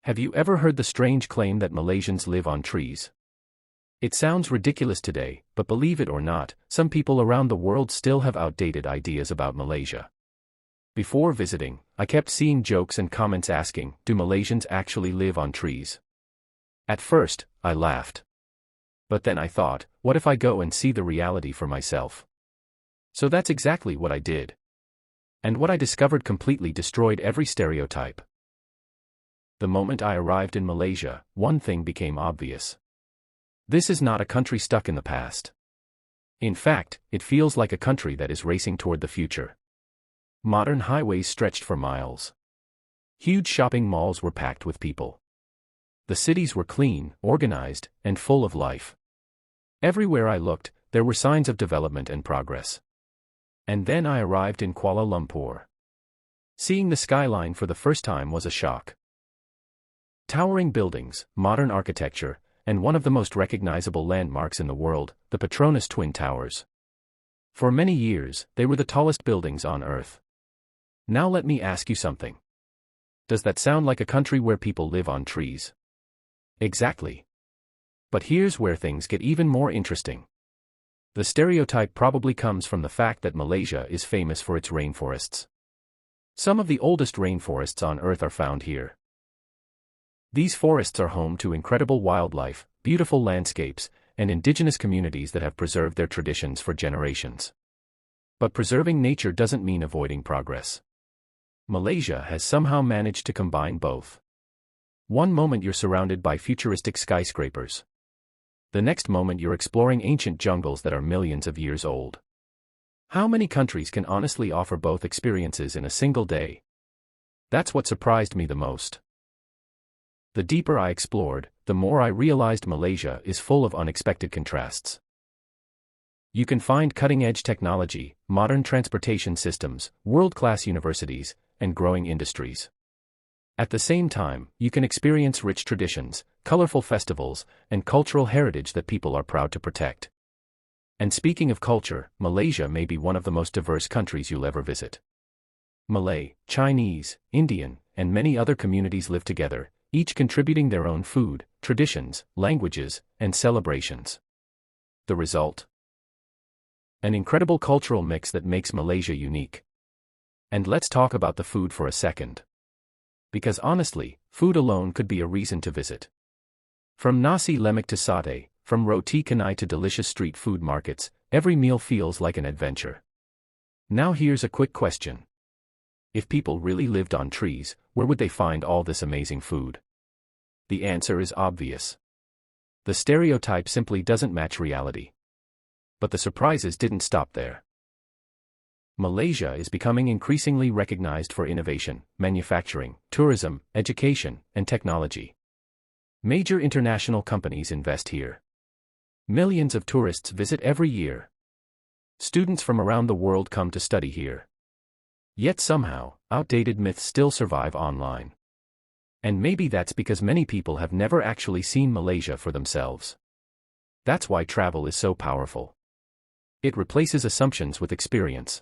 Have you ever heard the strange claim that Malaysians live on trees? It sounds ridiculous today, but believe it or not, some people around the world still have outdated ideas about Malaysia. Before visiting, I kept seeing jokes and comments asking, do Malaysians actually live on trees? At first, I laughed. But then I thought, what if I go and see the reality for myself? So that's exactly what I did. And what I discovered completely destroyed every stereotype. The moment I arrived in Malaysia, one thing became obvious. This is not a country stuck in the past. In fact, it feels like a country that is racing toward the future. Modern highways stretched for miles. Huge shopping malls were packed with people. The cities were clean, organized, and full of life. Everywhere I looked, there were signs of development and progress. And then I arrived in Kuala Lumpur. Seeing the skyline for the first time was a shock. Towering buildings, modern architecture, and one of the most recognizable landmarks in the world, the Petronas Twin Towers. For many years, they were the tallest buildings on Earth. Now let me ask you something. Does that sound like a country where people live on trees? Exactly. But here's where things get even more interesting. The stereotype probably comes from the fact that Malaysia is famous for its rainforests. Some of the oldest rainforests on Earth are found here. These forests are home to incredible wildlife, beautiful landscapes, and indigenous communities that have preserved their traditions for generations. But preserving nature doesn't mean avoiding progress. Malaysia has somehow managed to combine both. One moment you're surrounded by futuristic skyscrapers. The next moment you're exploring ancient jungles that are millions of years old. How many countries can honestly offer both experiences in a single day? That's what surprised me the most. The deeper I explored, the more I realized Malaysia is full of unexpected contrasts. You can find cutting-edge technology, modern transportation systems, world-class universities, and growing industries. At the same time, you can experience rich traditions, colorful festivals, and cultural heritage that people are proud to protect. And speaking of culture, Malaysia may be one of the most diverse countries you'll ever visit. Malay, Chinese, Indian, and many other communities live together, each contributing their own food, traditions, languages, and celebrations. The result? An incredible cultural mix that makes Malaysia unique. And let's talk about the food for a second. Because honestly, food alone could be a reason to visit. From nasi lemak to satay, from roti canai to delicious street food markets, every meal feels like an adventure. Now here's a quick question. If people really lived on trees, where would they find all this amazing food? The answer is obvious. The stereotype simply doesn't match reality. But the surprises didn't stop there. Malaysia is becoming increasingly recognized for innovation, manufacturing, tourism, education, and technology. Major international companies invest here. Millions of tourists visit every year. Students from around the world come to study here. Yet somehow, outdated myths still survive online. And maybe that's because many people have never actually seen Malaysia for themselves. That's why travel is so powerful. It replaces assumptions with experience.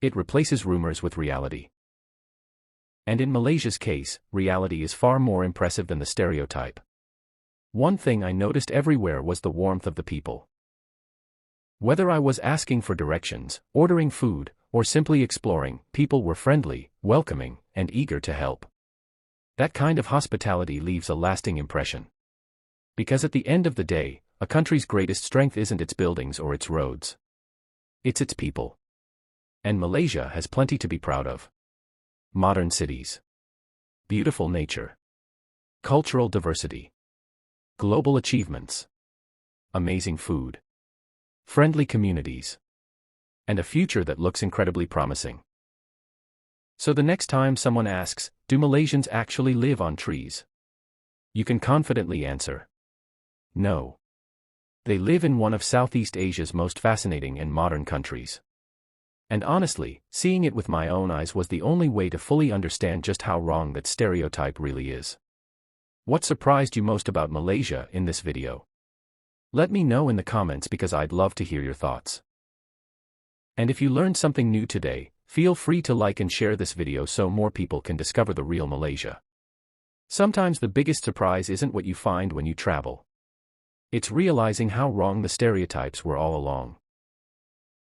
It replaces rumors with reality. And in Malaysia's case, reality is far more impressive than the stereotype. One thing I noticed everywhere was the warmth of the people. Whether I was asking for directions, ordering food, or simply exploring, people were friendly, welcoming, and eager to help. That kind of hospitality leaves a lasting impression. Because at the end of the day, a country's greatest strength isn't its buildings or its roads. It's its people. And Malaysia has plenty to be proud of. Modern cities. Beautiful nature. Cultural diversity. Global achievements. Amazing food. Friendly communities. And a future that looks incredibly promising. So the next time someone asks, do Malaysians actually live on trees? You can confidently answer, no. They live in one of Southeast Asia's most fascinating and modern countries. And honestly, seeing it with my own eyes was the only way to fully understand just how wrong that stereotype really is. What surprised you most about Malaysia in this video? Let me know in the comments because I'd love to hear your thoughts. And if you learned something new today, feel free to like and share this video so more people can discover the real Malaysia. Sometimes the biggest surprise isn't what you find when you travel. It's realizing how wrong the stereotypes were all along.